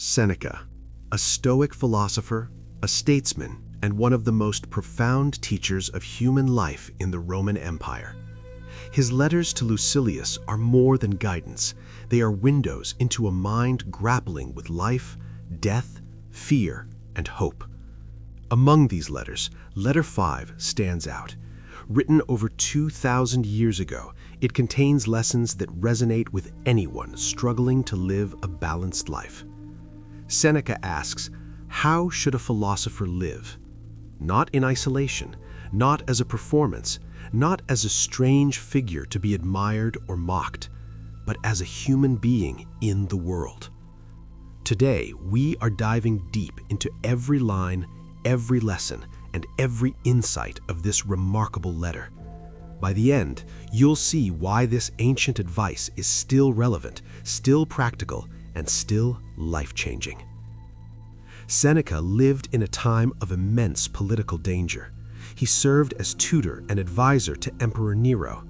Seneca, a Stoic philosopher, a statesman, and one of the most profound teachers of human life in the Roman Empire. His letters to Lucilius are more than guidance. They are windows into a mind grappling with life, death, fear, and hope. Among these letters, Letter 5 stands out. Written over 2,000 years ago, it contains lessons that resonate with anyone struggling to live a balanced life. Seneca asks, how should a philosopher live? Not in isolation, not as a performance, not as a strange figure to be admired or mocked, but as a human being in the world. Today, we are diving deep into every line, every lesson, and every insight of this remarkable letter. By the end, you'll see why this ancient advice is still relevant, still practical, and still life-changing. Seneca lived in a time of immense political danger. He served as tutor and advisor to Emperor Nero.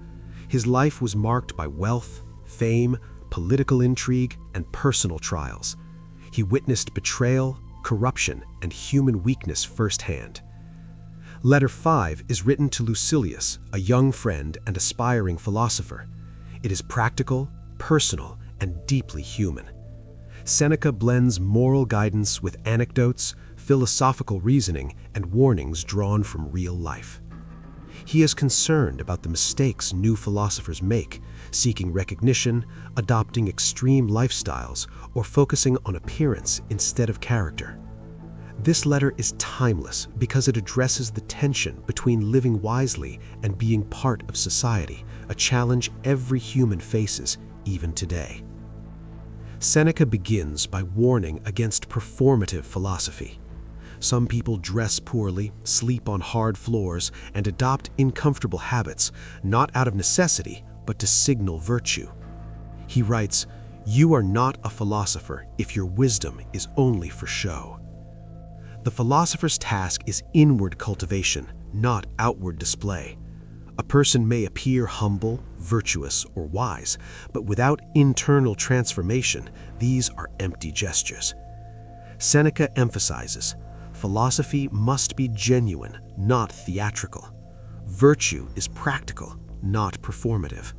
His life was marked by wealth, fame, political intrigue, and personal trials. He witnessed betrayal, corruption, and human weakness firsthand. Letter 5 is written to Lucilius, a young friend and aspiring philosopher. It is practical, personal, and deeply human. Seneca blends moral guidance with anecdotes, philosophical reasoning, and warnings drawn from real life. He is concerned about the mistakes new philosophers make, seeking recognition, adopting extreme lifestyles, or focusing on appearance instead of character. This letter is timeless because it addresses the tension between living wisely and being part of society, a challenge every human faces, even today. Seneca begins by warning against performative philosophy. Some people dress poorly, sleep on hard floors, and adopt uncomfortable habits, not out of necessity, but to signal virtue. He writes, "You are not a philosopher if your wisdom is only for show." The philosopher's task is inward cultivation, not outward display. A person may appear humble, virtuous, or wise, but without internal transformation, these are empty gestures. Seneca emphasizes, philosophy must be genuine, not theatrical. Virtue is practical, not performative.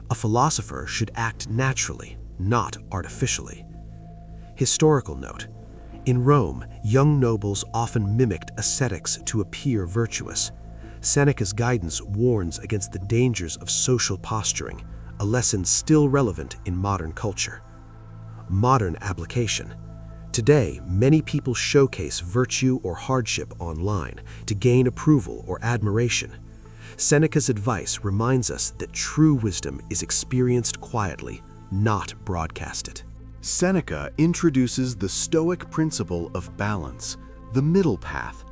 A philosopher should act naturally, not artificially. Historical note: in Rome, young nobles often mimicked ascetics to appear virtuous. Seneca's guidance warns against the dangers of social posturing, a lesson still relevant in modern culture. Modern application. Today, many people showcase virtue or hardship online to gain approval or admiration. Seneca's advice reminds us that true wisdom is experienced quietly, not broadcasted. Seneca introduces the Stoic principle of balance, the middle path.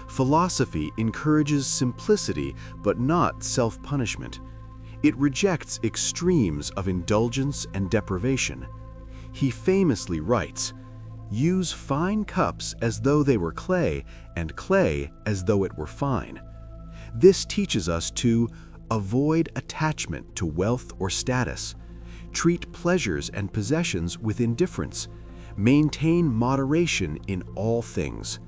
Philosophy encourages simplicity but not self-punishment. It rejects extremes of indulgence and deprivation. He famously writes, "Use fine cups as though they were clay, and clay as though it were fine." This teaches us to avoid attachment to wealth or status, treat pleasures and possessions with indifference, maintain moderation in all things.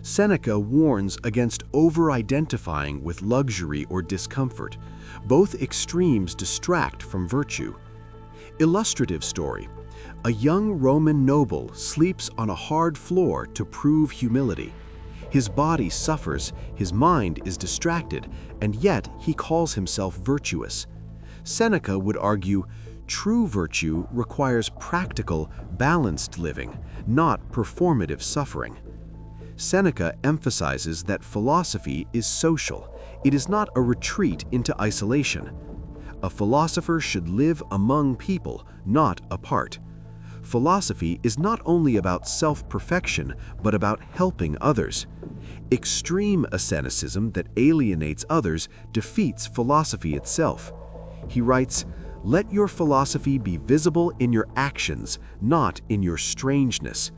Seneca warns against over-identifying with luxury or discomfort. Both extremes distract from virtue. Illustrative story: a young Roman noble sleeps on a hard floor to prove humility. His body suffers, his mind is distracted, and yet he calls himself virtuous. Seneca would argue, true virtue requires practical, balanced living, not performative suffering. Seneca emphasizes that philosophy is social. It is not a retreat into isolation. A philosopher should live among people, not apart. Philosophy is not only about self-perfection, but about helping others. Extreme asceticism that alienates others defeats philosophy itself. He writes, "Let your philosophy be visible in your actions, not in your strangeness."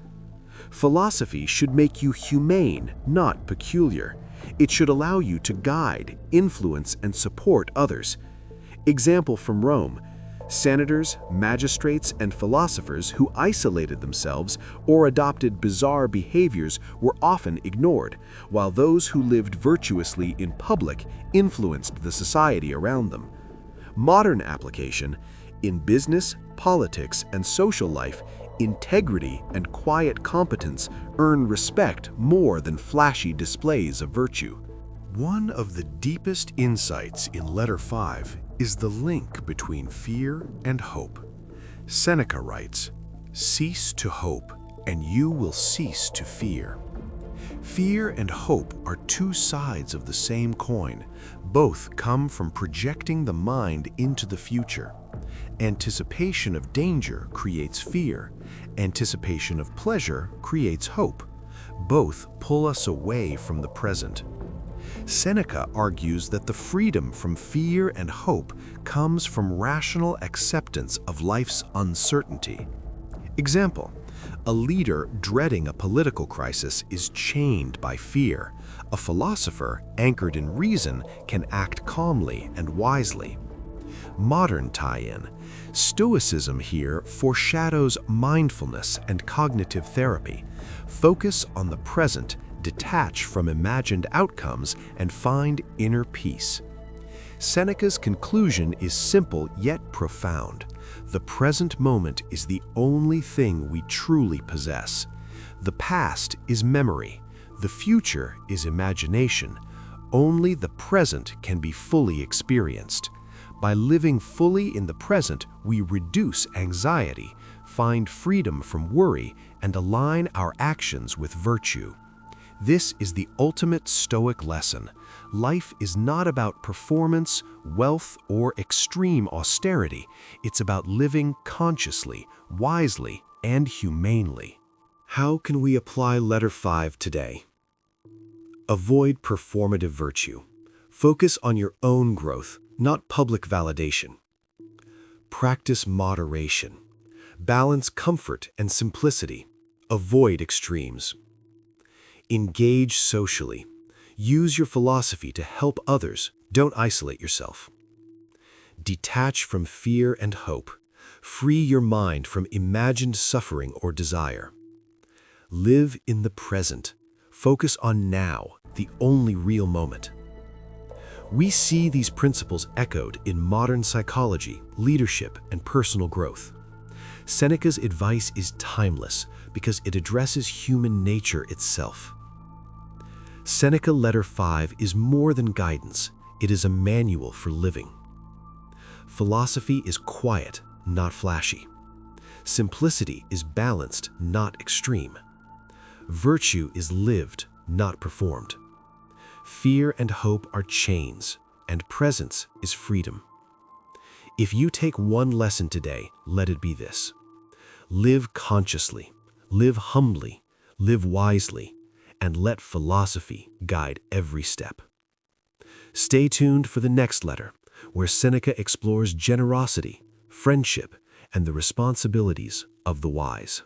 Philosophy should make you humane, not peculiar. It should allow you to guide, influence, and support others. Example from Rome: Senators, magistrates, and philosophers who isolated themselves or adopted bizarre behaviors were often ignored, while those who lived virtuously in public influenced the society around them. Modern application: in business, politics, and social life, integrity and quiet competence earn respect more than flashy displays of virtue. One of the deepest insights in Letter 5 is the link between fear and hope. Seneca writes, "Cease to hope, and you will cease to fear." Fear and hope are two sides of the same coin. Both come from projecting the mind into the future. Anticipation of danger creates fear. Anticipation of pleasure creates hope. Both pull us away from the present. Seneca argues that the freedom from fear and hope comes from rational acceptance of life's uncertainty. Example: a leader dreading a political crisis is chained by fear. A philosopher, anchored in reason, can act calmly and wisely. Modern tie-in: Stoicism here foreshadows mindfulness and cognitive therapy. Focus on the present, detach from imagined outcomes, and find inner peace. Seneca's conclusion is simple yet profound. The present moment is the only thing we truly possess. The past is memory. The future is imagination. Only the present can be fully experienced. By living fully in the present, we reduce anxiety, find freedom from worry, and align our actions with virtue. This is the ultimate Stoic lesson. Life is not about performance, wealth, or extreme austerity. It's about living consciously, wisely, and humanely. How can we apply Letter 5 today? Avoid performative virtue. Focus on your own growth, not public validation. Practice moderation. Balance comfort and simplicity. Avoid extremes. Engage socially. Use your philosophy to help others. Don't isolate yourself. Detach from fear and hope. Free your mind from imagined suffering or desire. Live in the present. Focus on now, the only real moment. We see these principles echoed in modern psychology, leadership, and personal growth. Seneca's advice is timeless because it addresses human nature itself. Seneca Letter 5 is more than guidance. It is a manual for living. Philosophy is quiet, not flashy. Simplicity is balanced, not extreme. Virtue is lived, not performed. Fear and hope are chains, and presence is freedom. If you take one lesson today, let it be this: live consciously, live humbly, live wisely, and let philosophy guide every step. Stay tuned for the next letter, where Seneca explores generosity, friendship, and the responsibilities of the wise.